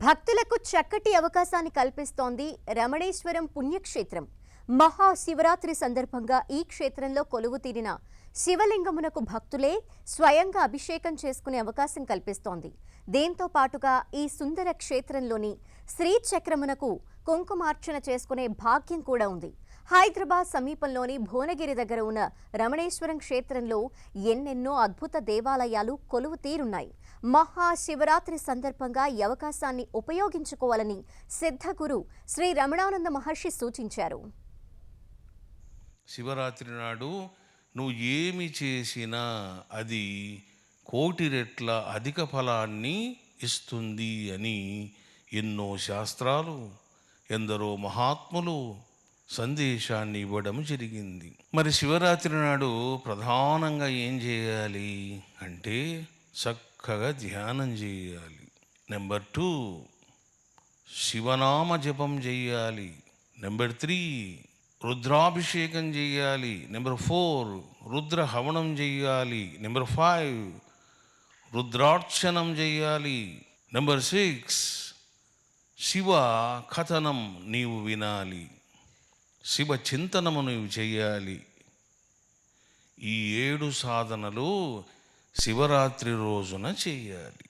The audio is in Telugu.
భక్తులకు చక్కటి అవకాశాన్ని కల్పిస్తోంది రమణేశ్వరం పుణ్యక్షేత్రం. మహాశివరాత్రి సందర్భంగా ఈ క్షేత్రంలో కొలువు తీరిన శివలింగమునకు భక్తులే స్వయంగా అభిషేకం చేసుకునే అవకాశం కల్పిస్తోంది. దీంతో పాటుగా ఈ సుందర క్షేత్రంలోని శ్రీచక్రమునకు కుంకుమార్చన చేసుకునే భాగ్యం కూడా ఉంది. హైదరాబాద్ సమీపంలోని భువనగిరి దగ్గర ఉన్న రమణేశ్వరం క్షేత్రంలో ఎన్నెన్నో అద్భుత దేవాలయాలు కొలువు తీరున్నాయి. మహాశివరాత్రి సందర్భంగా ఈ అవకాశాన్ని ఉపయోగించుకోవాలని సిద్ధగురు శ్రీ రమణానంద మహర్షి సూచించారు. శివరాత్రి నాడు నువ్వు ఏమి చేసినా అది కోటి రెట్ల అధిక ఫలాన్ని ఇస్తుంది అని ఎన్నో శాస్త్రాలు, ఎందరో మహాత్ములు సందేశాన్ని ఇవ్వడం జరిగింది. మరి శివరాత్రి నాడు ప్రధానంగా ఏం చేయాలి అంటే చక్కగా ధ్యానం చేయాలి. నెంబర్ 2 శివనామ జపం చేయాలి. నెంబర్ 3 రుద్రాభిషేకం చేయాలి. నెంబర్ 4 రుద్ర హవనం చేయాలి. నెంబర్ 5 రుద్రార్చనం చేయాలి. నెంబర్ 6 శివ కథనం నీవు వినాలి. శివ చింతనము నీవు చేయాలి. ఈ 7 సాధనలు శివరాత్రి రోజున చేయాలి.